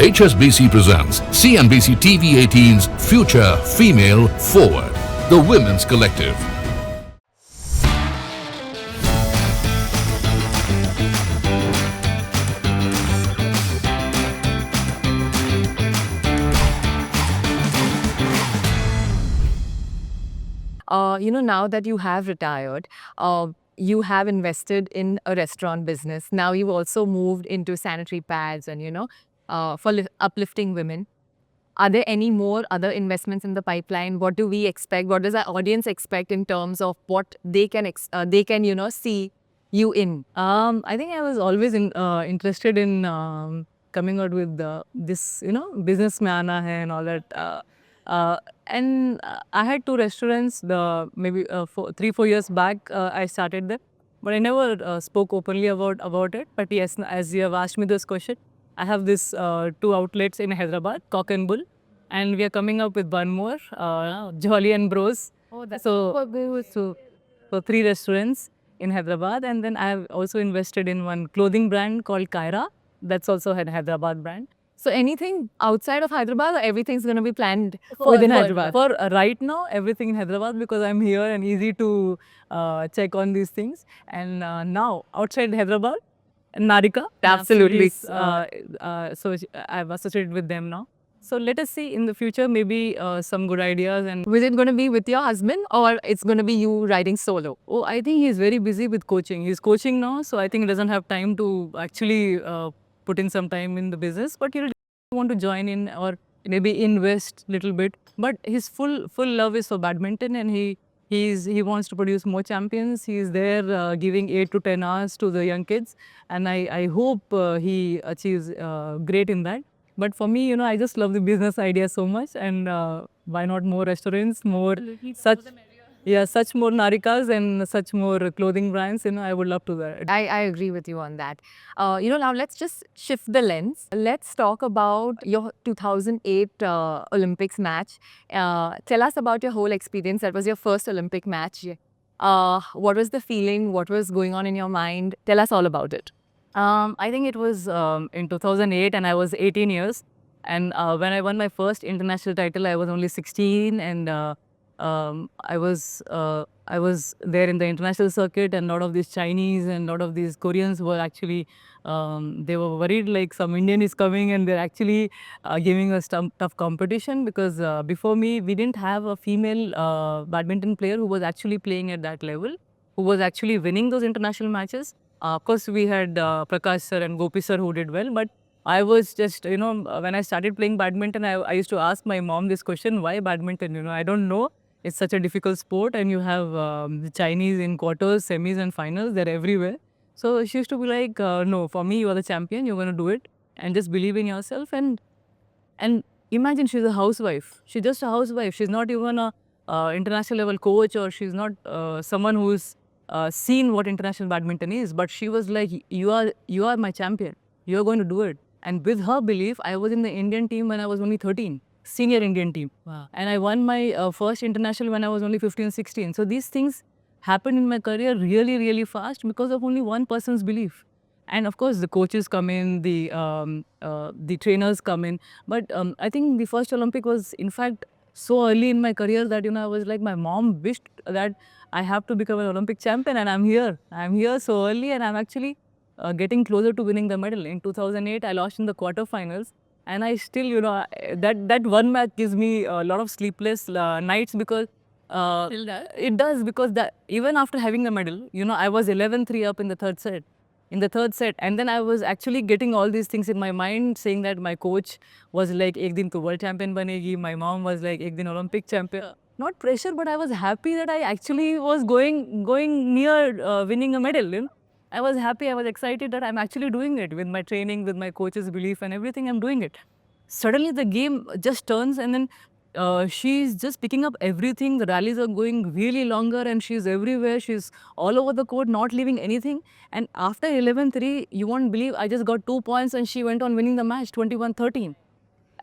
HSBC presents CNBC TV 18's Future Female Forward, the Women's Collective. Now that you have retired, you have invested in a restaurant business. Now you've also moved into sanitary pads and, for uplifting women. Are there any more other investments in the pipeline? What do we expect? What does our audience expect in terms of what they can, see you in? I think I was always interested in coming out with this, business mein aana hai and all that. And I had two restaurants. Maybe 3-4 years back, I started them, but I never spoke openly about it. But yes, as you have asked me this question, I have this 2 outlets in Hyderabad, Cock and Bull, and we are coming up with one more, Jolly and Bros. Oh, that's So 3 restaurants in Hyderabad, and then I have also invested in one clothing brand called Kaira. That's also a Hyderabad brand. So anything outside of Hyderabad, or everything's going to be planned Within Hyderabad? For right now, everything in Hyderabad, because I'm here and easy to check on these things. And now outside Hyderabad, Narika. Absolutely. So I've associated with them now. So let us see in the future, maybe some good ideas. And Was it going to be with your husband, or it's going to be you riding solo? oh, I think he's very busy with coaching. He's coaching now, so I think he doesn't have time to actually put in some time in the business. But he'll want to join in or maybe invest little bit. But his full love is for badminton, and he wants to produce more champions. He's there giving 8 to 10 hours to the young kids, and I hope he achieves great in that. But for me, I just love the business idea so much, and why not more restaurants, more such more Narikas and such more clothing brands. I would love to that. I agree with you on that. Now let's just shift the lens. Let's talk about your 2008 Olympics match. Tell us about your whole experience. That was your first Olympic match. What was the feeling? What was going on in your mind? Tell us all about it. I think it was in 2008, and I was 18 years. And when I won my first international title, I was only 16, and I was there in the international circuit, and a lot of these Chinese and a lot of these Koreans were actually they were worried like some Indian is coming, and they're actually giving us tough competition, because before me we didn't have a female badminton player who was actually playing at that level, who was actually winning those international matches. Of course, we had Prakash sir and Gopi sir who did well, but I was just, when I started playing badminton, I used to ask my mom this question: why badminton? I don't know. It's such a difficult sport, and you have the Chinese in quarters, semis, and finals. They're everywhere. So she used to be like, no, for me, you are the champion. You're going to do it, and just believe in yourself. And imagine, she's a housewife. She's just a housewife. She's not even a international level coach, or she's not someone who's seen what international badminton is. But she was like, you are my champion. You're going to do it. And with her belief, I was in the Indian team when I was only 13. Senior Indian team. Wow. And I won my first international when I was only 15, 16. So these things happened in my career really, really fast because of only one person's belief. And of course, the coaches come in, the trainers come in. But I think the first Olympic was, in fact, so early in my career that, I was like, my mom wished that I have to become an Olympic champion, and I'm here. I'm here so early, and I'm actually getting closer to winning the medal. In 2008, I lost in the quarterfinals. And I still, that one match gives me a lot of sleepless nights, because it does, because that even after having the medal, I was 11-3 up in the third set. And then I was actually getting all these things in my mind, saying that my coach was like, ek din tu world champion banegi. My mom was like, ek din Olympic champion. Not pressure, but I was happy that I actually was going near winning a medal. I was happy, I was excited that I'm actually doing it with my training, with my coach's belief and everything, I'm doing it. Suddenly the game just turns, and then she's just picking up everything. The rallies are going really longer, and she's everywhere. She's all over the court, not leaving anything. And after 11-3, you won't believe, I just got 2 points, and she went on winning the match 21-13.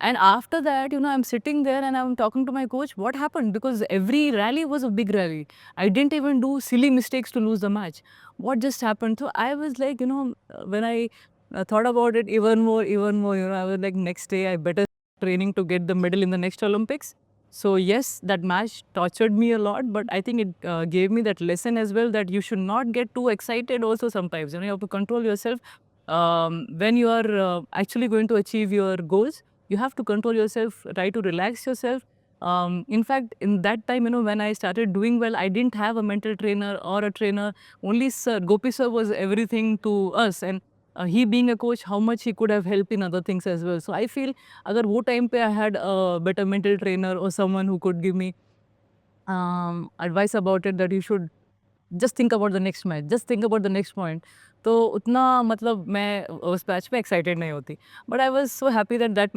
And after that, I'm sitting there and I'm talking to my coach, what happened? Because every rally was a big rally. I didn't even do silly mistakes to lose the match. What just happened? So I was like, when I I thought about it even more. You know, I was like, next day I better training to get the medal in the next Olympics. So yes, that match tortured me a lot, but I think it gave me that lesson as well that you should not get too excited. Also, sometimes you know you have to control yourself. When you are actually going to achieve your goals, you have to control yourself. Try to relax yourself. In fact, in that time, you know, when I started doing well, I didn't have a mental trainer or a trainer. Only Sir Gopi Sir was everything to us, and he being a coach, how much he could have helped in other things as well. So I feel अगर वो time पे I had a better mental trainer or someone who could give me advice about it that you should just think about the next match, just think about the next point. तो उतना मतलब मैं उस match में excited नहीं होती. But I was so happy that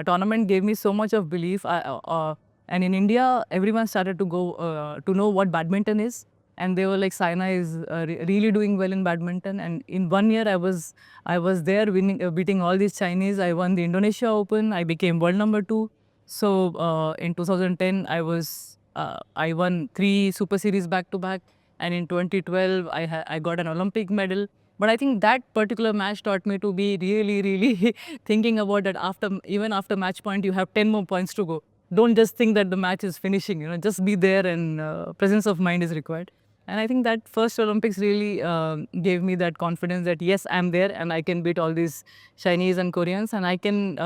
tournament gave me so much of belief. And in India, everyone started to go to know what badminton is. And they were like, Saina is really doing well in badminton. And in 1 year, I was there winning, beating all these Chinese. I won the Indonesia Open. I became world number 2. So in 2010, I won 3 Super Series back to back. And in 2012, I got an Olympic medal. But I think that particular match taught me to be really, really thinking about that even after match point, you have 10 more points to go. Don't just think that the match is finishing, you know, just be there and presence of mind is required. And I think that first Olympics really gave me that confidence that yes, I'm there and I can beat all these Chinese and Koreans and I can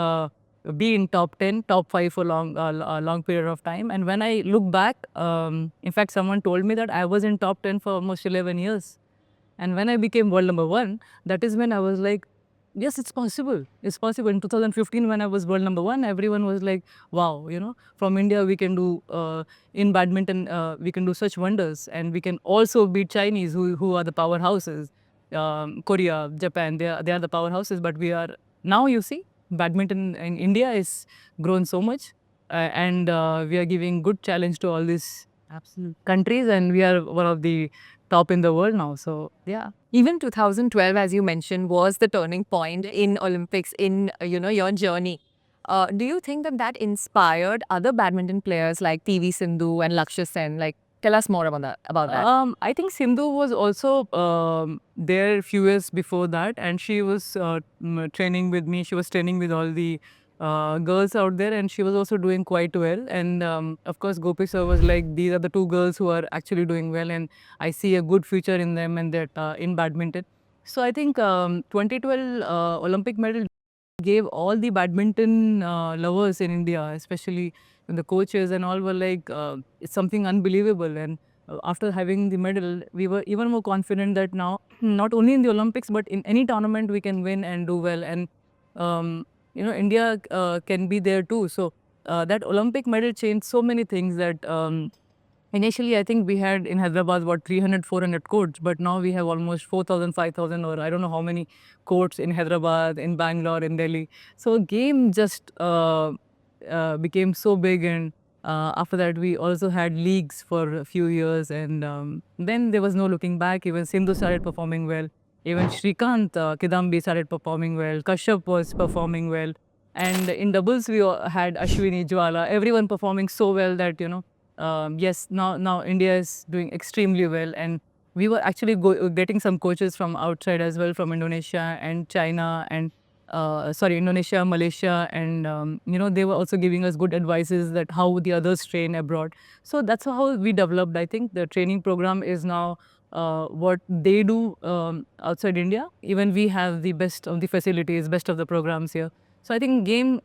be in top 10, top 5 for a long period of time. And when I look back, in fact, someone told me that I was in top 10 for almost 11 years. And when I became world number 1, that is when I was like, yes, it's possible. It's possible. In 2015, when I was world number 1, everyone was like, wow, you know, from India, we can do, in badminton, we can do such wonders. And we can also beat Chinese, who are the powerhouses. Korea, Japan, they are the powerhouses. But we are, now you see, badminton in India is grown so much. And we are giving good challenge to all these countries. And we are one of the top in the world now. So, yeah. Even 2012, as you mentioned, was the turning point in Olympics in, your journey. Do you think that inspired other badminton players like PV Sindhu and Lakshya Sen? Like, tell us more about that. I think Sindhu was also there a few years before that, and she was training with me. She was training with all the girls out there, and she was also doing quite well. And of course, Gopi sir was like, these are the 2 girls who are actually doing well, and I see a good future in them and that in badminton. So I think 2012 Olympic medal gave all the badminton lovers in India, especially the coaches and all, were like, it's something unbelievable. And after having the medal, we were even more confident that now, not only in the Olympics, but in any tournament, we can win and do well. And, India can be there too. So that Olympic medal changed so many things that initially, I think we had in Hyderabad about 300, 400 courts, but now we have almost 4,000, 5,000, or I don't know how many courts in Hyderabad, in Bangalore, in Delhi. So game just became so big, and after that we also had leagues for a few years, and then there was no looking back. Even Sindhu started performing well. Even Shrikant Kidambi started performing well. Kashyap was performing well. And in doubles, we had Ashwini, Jwala, everyone performing so well that, yes, now India is doing extremely well. And we were actually getting some coaches from outside as well, from Indonesia and China and Indonesia, Malaysia, and they were also giving us good advices that how the others train abroad. So that's how we developed. I think the training program is now what they do outside India. Even we have the best of the facilities, best of the programs here. So I think game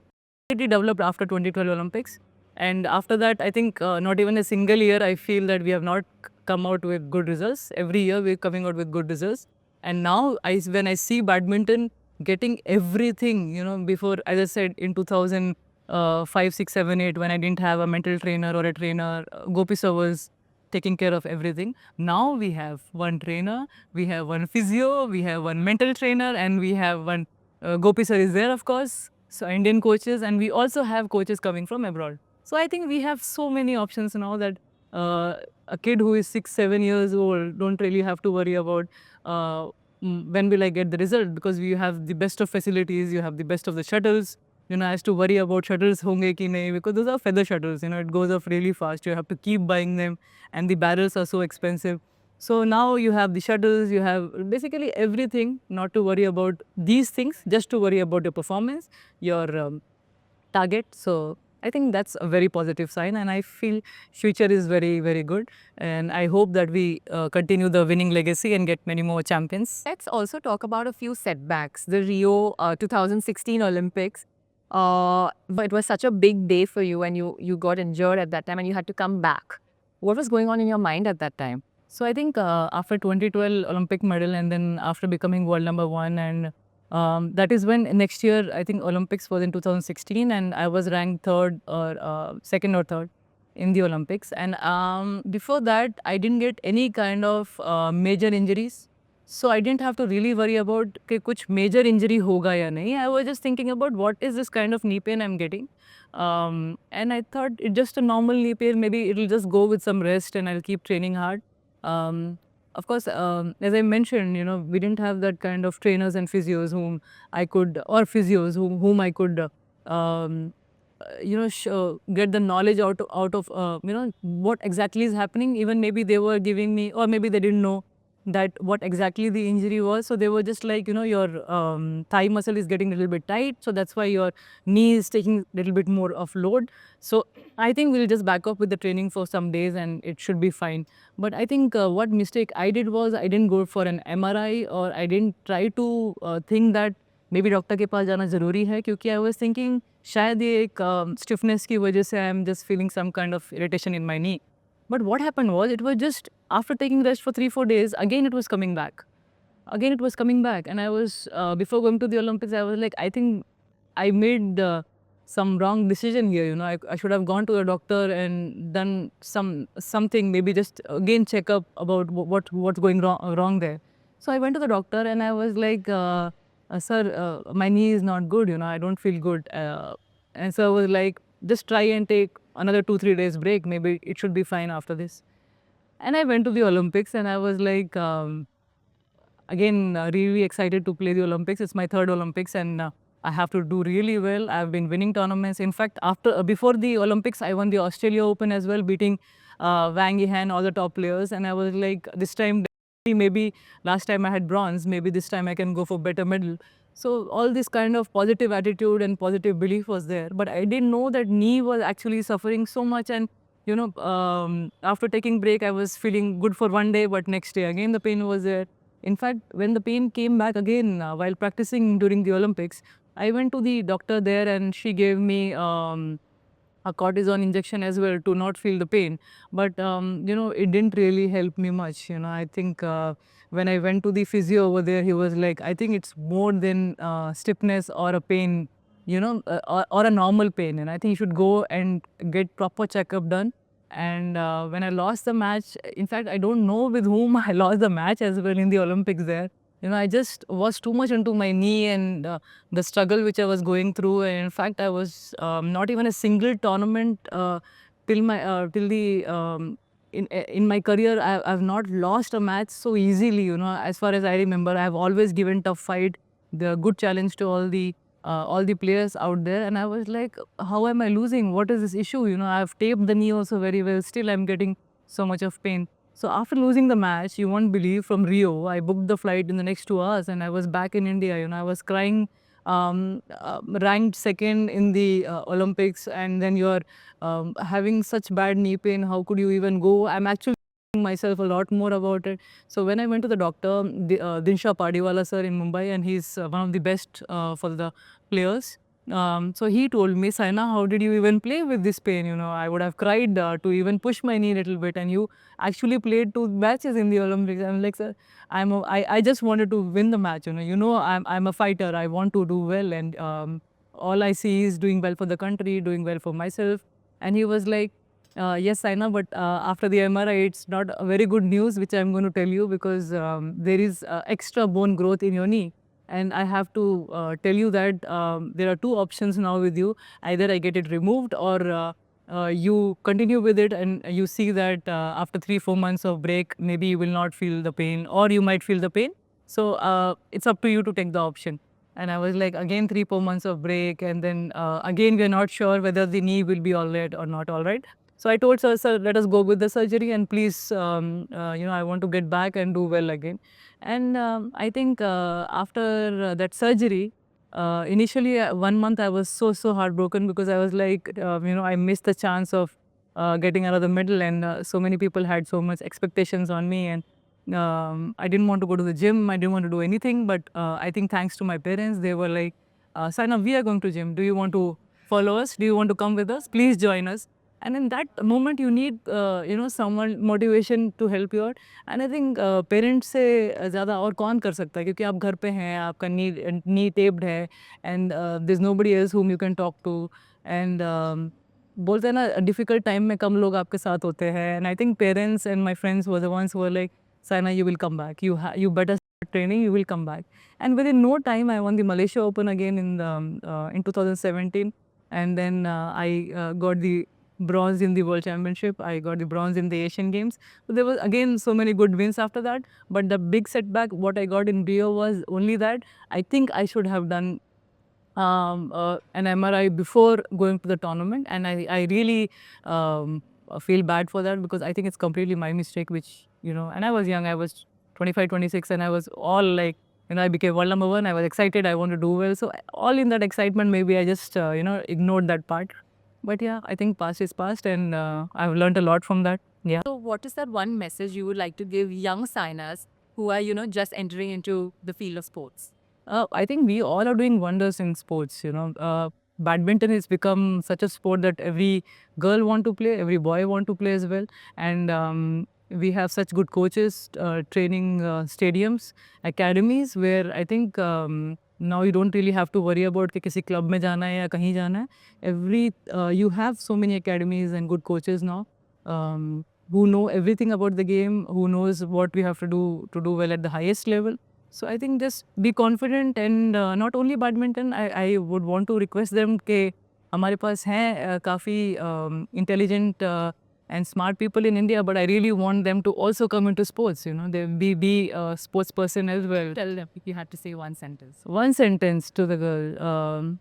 really developed after 2012 Olympics. And after that, I think not even a single year I feel that we have not come out with good results. Every year we're coming out with good results. And now when I see badminton getting everything, before, as I said, in 2005, 6, 7, 8, when I didn't have a mental trainer or a trainer, Gopi sir was taking care of everything. Now we have one trainer, we have one physio, we have one mental trainer, and we have one, Gopi sir is there, of course, so Indian coaches, and we also have coaches coming from abroad. So I think we have so many options now that a kid who is 6, 7 years old don't really have to worry about when will I get the result, because we have the best of facilities, you have the best of the shuttles. Has to worry about shuttles honge ki nahi, because those are feather shuttles, it goes off really fast. You have to keep buying them, and the barrels are so expensive. So now you have the shuttles, you have basically everything, not to worry about these things, just to worry about your performance, your target. So I think that's a very positive sign, and I feel future is very, very good. And I hope that we continue the winning legacy and get many more champions. Let's also talk about a few setbacks. The Rio 2016 Olympics. It was such a big day for you, and you got injured at that time, and you had to come back. What was going on in your mind at that time? So I think after 2012 Olympic medal, and then after becoming world number one, and that is when next year I think Olympics was in 2016, and I was ranked third or second or third in the Olympics. And before that, I didn't get any kind of major injuries. So I didn't have to really worry about कि कुछ major injury होगा या नहीं. I was just thinking about what is this kind of knee pain I'm getting. And I thought it's just a normal knee pain. Maybe it'll just go with some rest and I'll keep training hard. Of course, as I mentioned, we didn't have that kind of trainers and physios whom I could, or physios whom I could, get the knowledge out of, what exactly is happening. Even maybe they were giving me, or maybe they didn't know that what exactly the injury was. So they were just like, your thigh muscle is getting a little bit tight. So that's why your knee is taking a little bit more of load. So I think we'll just back up with the training for some days and it should be fine. But I think what mistake I did was I didn't go for an MRI, or I didn't try to think that maybe doctor के पास जाना ज़रूरी है, क्योंकि I was thinking शायद ये एक stiffness की वजह से I am just feeling some kind of irritation in my knee. But what happened was, it was just after taking rest for 3-4 days, again it was coming back. Again it was coming back. And I was, before going to the Olympics, I was like, I think I made some wrong decision here. I should have gone to a doctor and done something, maybe just again check up about what's going wrong there. So I went to the doctor and I was like, sir, my knee is not good, I don't feel good. And so I was like, just try and take another 2-3 days break. Maybe it should be fine after this. And I went to the Olympics and I was like, again, really excited to play the Olympics. It's my third Olympics and I have to do really well. I've been winning tournaments. In fact, before the Olympics, I won the Australia Open as well, beating Wang Yihan, all the top players. And I was like, this time, maybe last time I had bronze, maybe this time I can go for better medal. So all this kind of positive attitude and positive belief was there. But I didn't know that knee was actually suffering so much. And, after taking break, I was feeling good for one day, but next day again the pain was there. In fact, when the pain came back again while practicing during the Olympics, I went to the doctor there and she gave me a cortisone injection as well to not feel the pain. But, it didn't really help me much. I think when I went to the physio over there, he was like, I think it's more than stiffness or a pain, or a normal pain. And I think you should go and get proper checkup done. And when I lost the match, in fact, I don't know with whom I lost the match as well in the Olympics there. I just was too much into my knee and the struggle which I was going through. And in fact, I was not even a single tournament till in my career. I've not lost a match so easily. As far as I remember, I've always given tough fight, the good challenge to all the players out there. And I was like, how am I losing? What is this issue? I've taped the knee also very well. Still, I'm getting so much of pain. So after losing the match, you won't believe, from Rio, I booked the flight in the next 2 hours and I was back in India. I was crying, ranked second in the Olympics, and then you're having such bad knee pain. How could you even go? I'm actually myself a lot more about it. So when I went to the doctor, Dinsha Padiwala sir in Mumbai, and he's one of the best for the players. So he told me, Saina, how did you even play with this pain? I would have cried to even push my knee a little bit, and you actually played 2 matches in the Olympics. I'm like, sir, I just wanted to win the match. I'm a fighter. I want to do well, and all I see is doing well for the country, doing well for myself. And he was like, yes, Saina, but after the MRI, it's not a very good news, which I'm going to tell you, because there is extra bone growth in your knee. And I have to tell you that there are 2 options now with you. Either I get it removed, or you continue with it and you see that after 3-4 months of break, maybe you will not feel the pain, or you might feel the pain. So it's up to you to take the option. And I was like, again 3-4 months of break, and then again we're not sure whether the knee will be all right or not all right. So I told sir, let us go with the surgery and please, I want to get back and do well again. And I think after that surgery, initially 1 month I was so heartbroken because I was like, I missed the chance of getting another medal, and so many people had so much expectations on me, and I didn't want to go to the gym. I didn't want to do anything, but I think thanks to my parents, they were like, Saina, we are going to gym. Do you want to follow us? Do you want to come with us? Please join us. And in that moment, you need, someone motivation to help you out. And I think parents से ज़्यादा और कौन कर सकता है, क्योंकि आप घर पे हैं, आपका knee taped है, and there's nobody else whom you can talk to. And बोलते हैं ना, difficult time में कम लोग आपके साथ होते हैं. And I think parents and my friends were the ones who were like, Saina, you will come back. You better start training. You will come back. And within no time, I won the Malaysia Open again in 2017. And then I got the bronze in the World Championship. I got the bronze in the Asian Games. So there was again so many good wins after that. But the big setback, what I got in Rio was only that I think I should have done an MRI before going to the tournament. And I really feel bad for that, because I think it's completely my mistake, which, and I was young, I was 25, 26, and I was all like, I became world number one. I was excited. I want to do well. So all in that excitement, maybe I just, ignored that part. But yeah, I think past is past, and I've learned a lot from that. Yeah. So what is that one message you would like to give young Sainas who are, just entering into the field of sports? I think we all are doing wonders in sports, badminton has become such a sport that every girl want to play, every boy want to play as well. And we have such good coaches, training stadiums, academies, where I think now you don't really have to worry about कि किसी club में जाना है या कहीं जाना है. You have so many academies and good coaches now, who know everything about the game, who knows what we have to do well at the highest level. So I think just be confident, and not only badminton, I would want to request them कि हमारे पास हैं काफ़ी intelligent and smart people in India, but I really want them to also come into sports, they be a sports person as well. Tell them if you had to say one sentence. One sentence to the girl,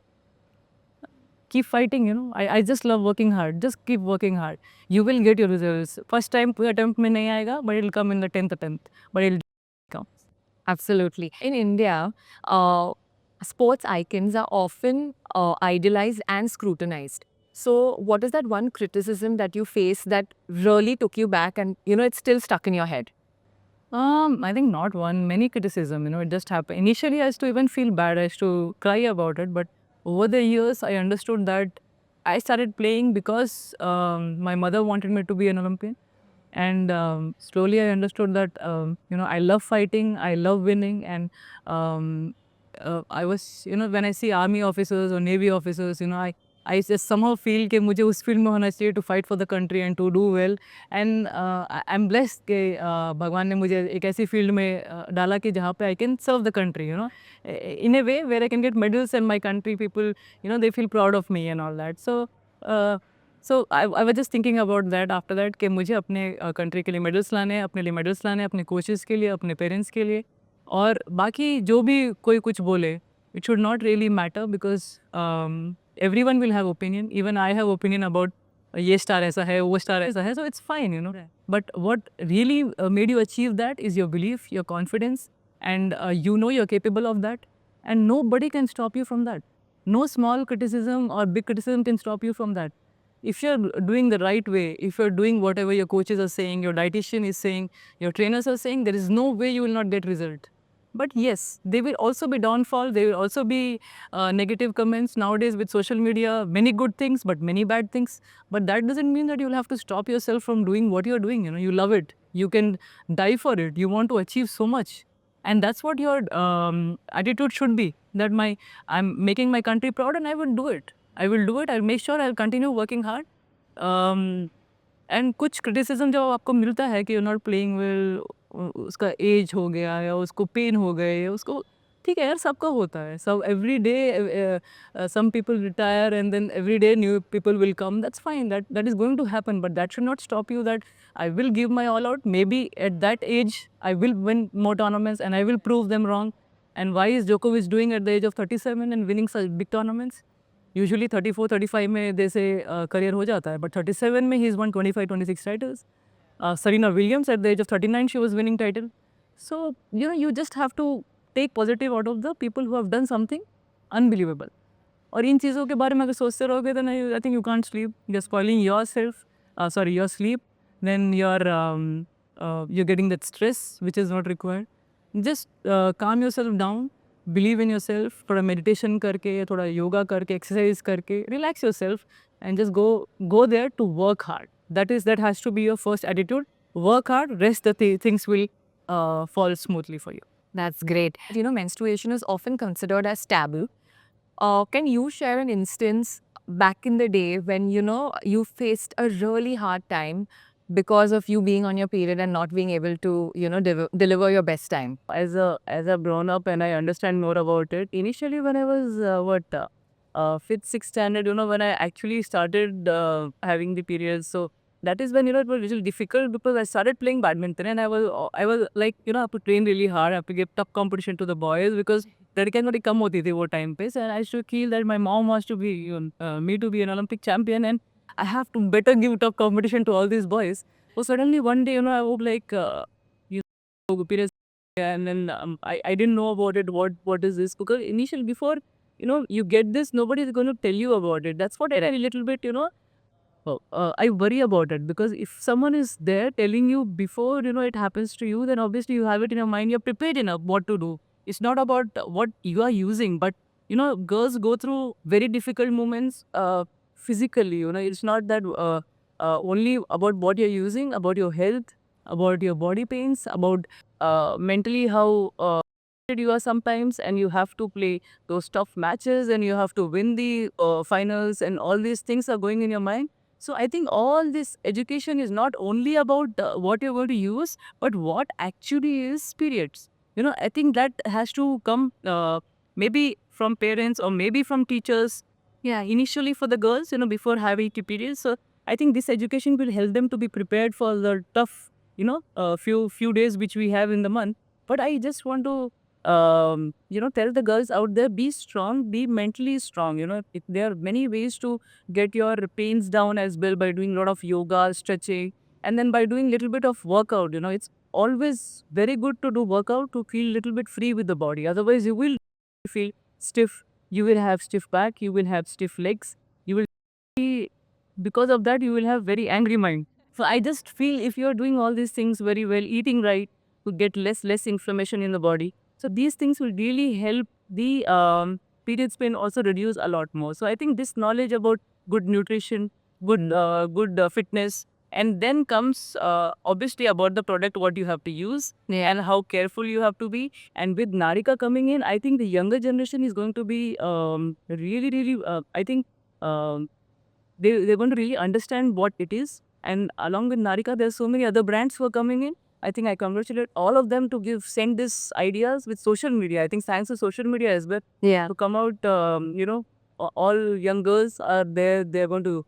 keep fighting, I just love working hard. Just keep working hard. You will get your results. First time attempt में नहीं आएगा, but it'll come in the 10th attempt. But it'll come. Absolutely. In India, sports icons are often idealized and scrutinized. So what is that one criticism that you face that really took you back and, it's still stuck in your head? I think not one, many criticism, it just happened. Initially, I used to even feel bad. I used to cry about it. But over the years, I understood that I started playing because my mother wanted me to be an Olympian. And slowly I understood that, I love fighting, I love winning. And I was, when I see army officers or navy officers, I just somehow feel कि मुझे उस field में होना चाहिए to fight for the country and to do well. And I'm blessed कि भगवान ने मुझे एक ऐसी फील्ड में डाला कि जहाँ पे I can serve the country, in a way where I can get medals and my country people, they feel proud of me and all that. So I was just thinking about that after that कि मुझे अपने country के लिए medals लाने हैं, अपने लिए medals लाने हैं, अपने coaches के लिए, अपने parents के लिए. और बाकी जो भी कोई कुछ बोले, it should not really matter, because everyone will have opinion. Even I have opinion about ये star ऐसा है, वो star ऐसा है. So it's fine, Right. But what really made you achieve that is your belief, your confidence, and you're capable of that. And nobody can stop you from that. No small criticism or big criticism can stop you from that. If you're doing the right way, if you're doing whatever your coaches are saying, your dietitian is saying, your trainers are saying, there is no way you will not get result. But yes, there will also be downfall. There will also be negative comments. Nowadays with social media, many good things, but many bad things. But that doesn't mean that you'll have to stop yourself from doing what you're doing. You love it. You can die for it. You want to achieve so much. And that's what your attitude should be. That I'm making my country proud, and I will do it. I will do it. I'll make sure I'll continue working hard. And कुछ criticism जब आपको मिलता है कि you're not playing well, उसका age हो गया या उसको pain हो गए या उसको, ठीक है यार, सबका होता है. So every day some people retire and then every day new people will come. That's fine. That is going to happen. But that should not stop you that I will give my all out. Maybe at that age I will win more tournaments and I will prove them wrong. And why is Djokovic doing at the age of 37 and winning such big tournaments? Usually 34, 35 में they say career हो जाता है, but 37 में he's won 25, 26 titles. Serena Williams at the age of 39 she was winning title. So you just have to take positive out of the people who have done something unbelievable. और इन चीज़ों के बारे में अगर सोचते रहोगे then I think you can't sleep. You're spoiling yourself, your sleep. Then you're getting that stress which is not required. Just calm yourself down. Believe in yourself. थोड़ा meditation करके, थोड़ा yoga करके, exercise करके, relax yourself and just go there to work hard. That has to be your first attitude. Work hard. Rest the things will fall smoothly for you. That's great. Menstruation is often considered as taboo. Can you share an instance back in the day when, you faced a really hard time because of you being on your period and not being able to, deliver your best time? As a grown up and I understand more about it, initially when I was fifth, sixth standard, when I actually started having the periods, so that is when it was a little difficult because I started playing badminton and I was like I have to train really hard, I have to give tough competition to the boys because लड़कियां थोड़ी कम होती थी वो time पे, and I used to feel that my mom wants to be me to be an Olympic champion and I have to better give tough competition to all these boys. So suddenly one day I was like periods and then I didn't know about it. What is this? Because initially before you get this, nobody is going to tell you about it. That's what I a little bit I worry about it because if someone is there telling you before it happens to you, then obviously you have it in your mind, you're prepared enough what to do. It's not about what you are using, but girls go through very difficult moments physically. It's not that only about what you're using, about your health, about your body pains, about mentally how you are sometimes, and you have to play those tough matches and you have to win the finals, and all these things are going in your mind. So I think all this education is not only about what you're going to use, but what actually is periods. I think that has to come maybe from parents or maybe from teachers. Yeah, initially for the girls, before having periods. So I think this education will help them to be prepared for the tough, few days which we have in the month. But I just want to, tell the girls out there, be strong, be mentally strong. There are many ways to get your pains down as well by doing a lot of yoga, stretching, and then by doing little bit of workout. It's always very good to do workout to feel little bit free with the body. Otherwise, you will feel stiff. You will have stiff back. You will have stiff legs. You will be, because of that, you will have very angry mind. So I just feel if you are doing all these things very well, eating right, to get less inflammation in the body. So these things will really help the periods pain also reduce a lot more. So I think this knowledge about good nutrition, good fitness, and then comes obviously about the product what you have to use and how careful you have to be. And with Narika coming in, I think the younger generation is going to be really I think they're going to really understand what it is. And along with Narika, there's so many other brands who are coming in. I think I congratulate all of them to send this ideas with social media. I think thanks to social media as well. Yeah. To come out, all young girls are there. They're going to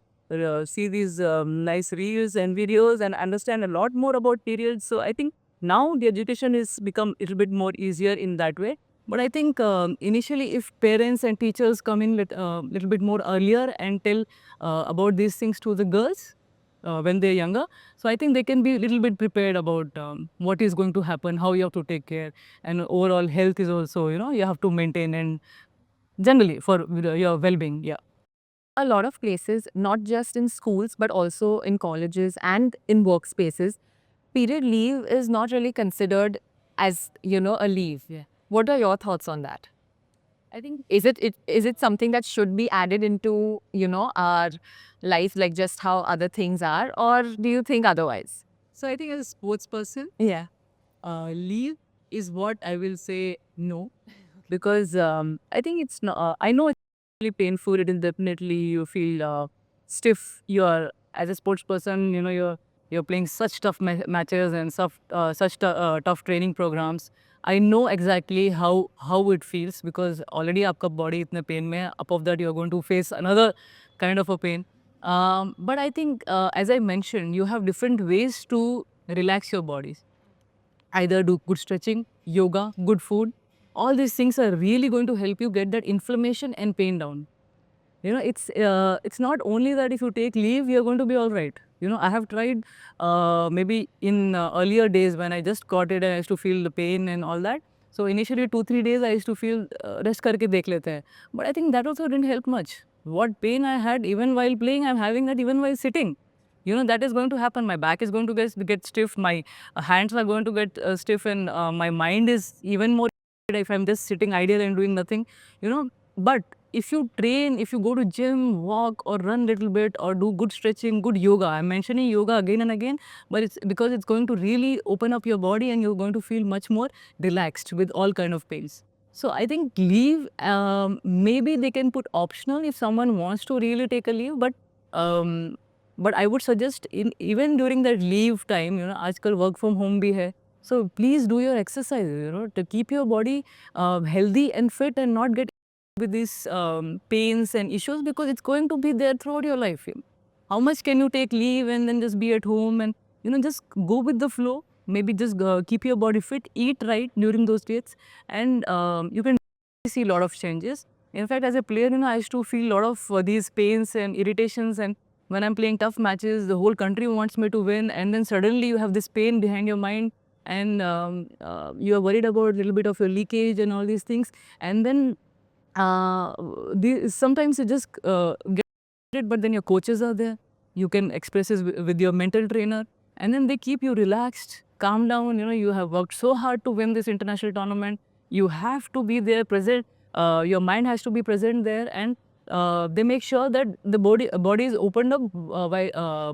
see these nice reels and videos and understand a lot more about periods. So I think now the education is become a little bit more easier in that way. But I think initially if parents and teachers come in little bit more earlier and tell about these things to the girls when they're younger, so I think they can be a little bit prepared about what is going to happen, how you have to take care, and overall health is also, you have to maintain, and generally for your well-being. Yeah. A lot of places, not just in schools, but also in colleges and in workspaces, period leave is not really considered as, a leave. Yeah. What are your thoughts on that? I think Is it something that should be added into, our life, like just how other things are, or do you think otherwise? so. I think as a sports person, Yeah. leave is what I will say no, because I think it's not. I know it's really painful. It is definitely you feel stiff. You are as a sports person. You're playing such tough matches and such tough training programs. I know exactly how it feels because already आपका body इतने pain में है. Up of that, you're going to face another kind of a pain. But I think, as I mentioned, you have different ways to relax your bodies. Either do good stretching, yoga, good food. All these things are really going to help you get that inflammation and pain down. It's not only that if you take leave, you're going to be all right. I have tried maybe in earlier days when I just got it and I used to feel the pain and all that. So initially 2-3 days I used to feel rest karke dekh lete hain. But I think that also didn't help much. What pain I had even while playing, I'm having that even while sitting. That is going to happen. My back is going to get stiff. My hands are going to get stiff, and my mind is even more if I'm just sitting idle and doing nothing. But if you train, if you go to gym, walk or run little bit or do good stretching, good yoga. I'm mentioning yoga again and again, but it's because it's going to really open up your body and you're going to feel much more relaxed with all kind of pains. So I think leave, maybe they can put optional if someone wants to really take a leave, but I would suggest even during that leave time, आजकल work from home भी है. So please do your exercise, to keep your body healthy and fit and not get with these pains and issues, because it's going to be there throughout your life. How much can you take leave and then just be at home and just go with the flow? Maybe just keep your body fit, eat right during those dates, and you can see a lot of changes. In fact, as a player, I used to feel a lot of these pains and irritations, and when I'm playing tough matches, the whole country wants me to win, and then suddenly you have this pain behind your mind, and you are worried about a little bit of your leakage and all these things, and then sometimes you just get it, but then your coaches are there. You can express it with your mental trainer, and then they keep you relaxed, calm down. You have worked so hard to win this international tournament. You have to be there present. Your mind has to be present there, and they make sure that the body is opened up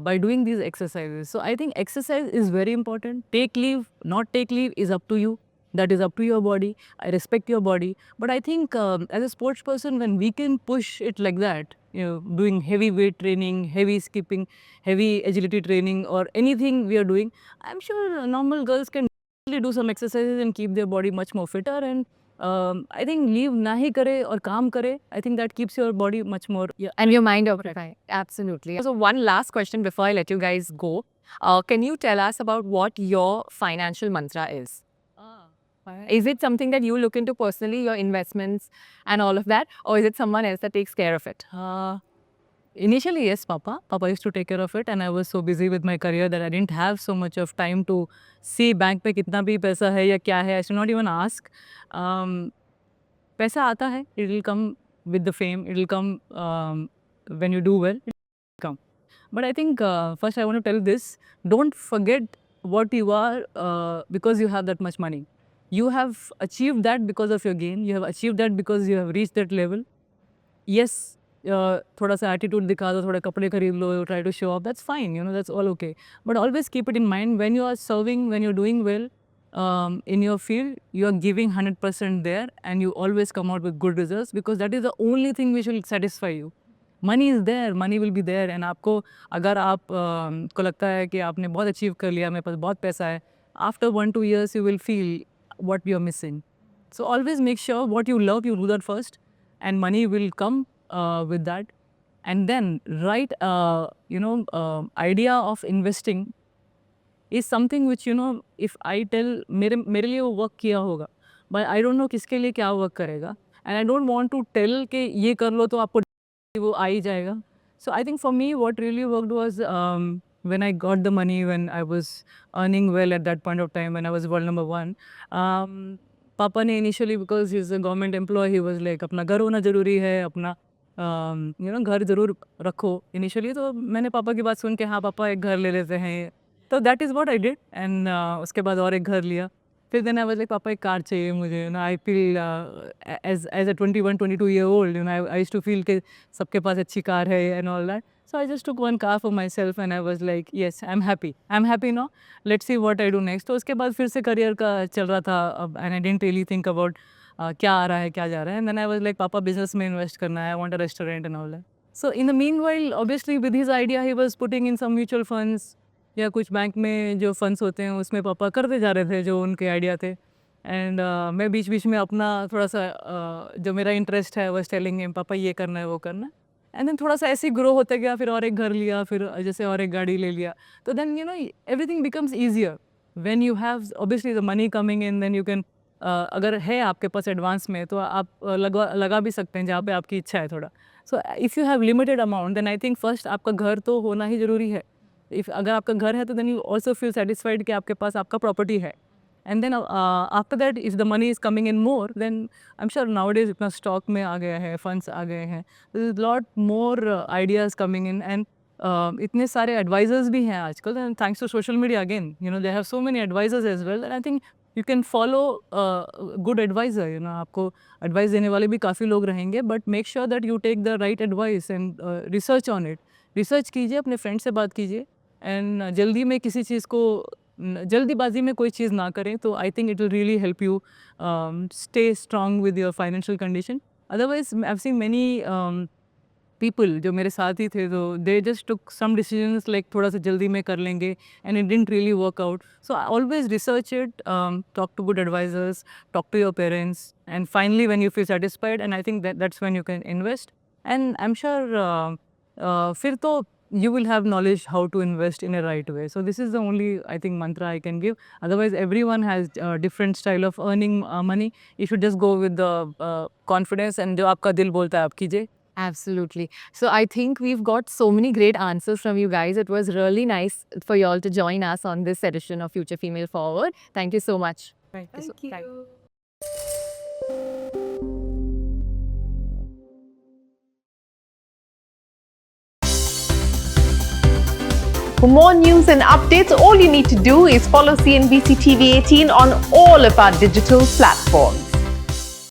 by doing these exercises. So I think exercise is very important. Take leave, not take leave is up to you. That is up to your body. I respect your body. But I think as a sports person, when we can push it like that, doing heavy weight training, heavy skipping, heavy agility training, or anything we are doing, I'm sure normal girls can really do some exercises and keep their body much more fitter. And I think leave nahi kare or kaam kare, I think that keeps your body much more. And your mind occupied. Absolutely. So one last question before I let you guys go. Can you tell us about what your financial mantra is? Is it something that you look into personally, your investments and all of that? Or is it someone else that takes care of it? Initially, yes, Papa. Papa used to take care of it, and I was so busy with my career that I didn't have so much of time to see bank पे कितना भी पैसा है या क्या है. I should not even ask. पैसा आता है, it will come with the fame, it will come when you do well, it will come. But I think first I want to tell this, don't forget what you are because you have that much money. You have achieved that because of your gain, you have achieved that because you have reached that level. Yes, थोड़ा सा attitude दिखा दो, थोड़े कपड़े खरीद लो, try to show off, that's fine, that's all okay. But always keep it in mind, when you are serving, when you're doing well in your field, you are giving 100% there, and you always come out with good results, because that is the only thing which will satisfy you. Money is there, money will be there, and आपको अगर आप को लगता है कि आपने बहुत achieve कर लिया, मेरे पास बहुत पैसा है, after 1-2 years you will feel what you're missing. So always make sure what you love, you do that first, and money will come with that. And then right idea of investing is something which if I tell मेरे लिए वो work किया होगा, but I don't know किसके लिए क्या work करेगा, and I don't want to tell कि ये कर लो तो आपको वो आ ही जाएगा. So I think for me what really worked was when I got the money, when I was earning well at that point of time, when I was world number 1, पापा ने initially, because he's a government employee, he was like अपना घर होना ज़रूरी है, अपना घर ज़रूर रखो initially. तो मैंने पापा की बात सुन के हाँ पापा एक घर ले लेते हैं, तो that is what I did. And उसके बाद और एक घर लिया. फिर then I was like पापा एक कार चाहिए मुझे. I feel as a 21-22 year old, I used to feel कि सबके पास अच्छी कार है and all that. So I just took one car for myself and I was like, yes, I'm happy. I'm happy now. Let's see what I do next. तो उसके बाद फिर से career का चल रहा था, and I didn't really think about क्या आ रहा है क्या जा रहा है. And then I was like, पापा business में invest करना है, I want a restaurant and all that. So in the meanwhile, obviously with his idea, he was putting in some mutual funds, या कुछ बैंक में जो फंड्स होते हैं उसमें पापा करते जा रहे थे जो उनके आइडिया थे. एंड मैं बीच बीच में अपना थोड़ा सा जो मेरा इंटरेस्ट है was telling him पापा ये करना है वो करना है. एंड देन थोड़ा सा ऐसे ग्रो होता गया, फिर और एक घर लिया, फिर जैसे और एक गाड़ी ले लिया. तो then everything becomes easier when you have obviously the money coming in. Then you can अगर है आपके पास एडवांस में तो आप लगा भी सकते हैं जहाँ पे आपकी इच्छा है थोड़ा. So if you have limited amount, then I think first आपका घर तो होना ही ज़रूरी है. If अगर आपका घर है तो then you also feel satisfied कि आपके पास आपका property है. And then after that, if the money is coming in more, then I'm sure nowadays इतना stock में आ गया है, funds आ गए हैं. There's a lot more ideas coming in, and इतने सारे advisors भी हैं आजकल, and thanks to social media again, you know, they have so many advisors as well, and I think you can follow good advisor, you know, आपको advice देने वाले भी काफ़ी लोग रहेंगे, but make sure that you take the right advice and research on it. Research कीजिए, अपने friend से बात कीजिए, and जल्दी में किसी चीज़ को जल्दीबाजी में कोई चीज़ ना करें, तो I think it will really help you stay strong with your financial condition. Otherwise I have seen many people जो मेरे साथ ही थे, तो they just took some decisions like थोड़ा सा जल्दी में कर लेंगे, and it didn't really work out. So always research it, talk to good advisors, talk to your parents, and finally when you feel satisfied, and I think that's when you can invest. And I am sure फिर तो you will have knowledge how to invest in a right way. So this is the only, I think, mantra I can give. Otherwise, everyone has different style of earning money. You should just go with the confidence, and जो आपका दिल बोलता है आप कीजिए. Absolutely. So I think we've got so many great answers from you guys. It was really nice for you all to join us on this edition of Future Female Forward. Thank you so much. Thank you. For more news and updates, all you need to do is follow CNBC TV 18 on all of our digital platforms.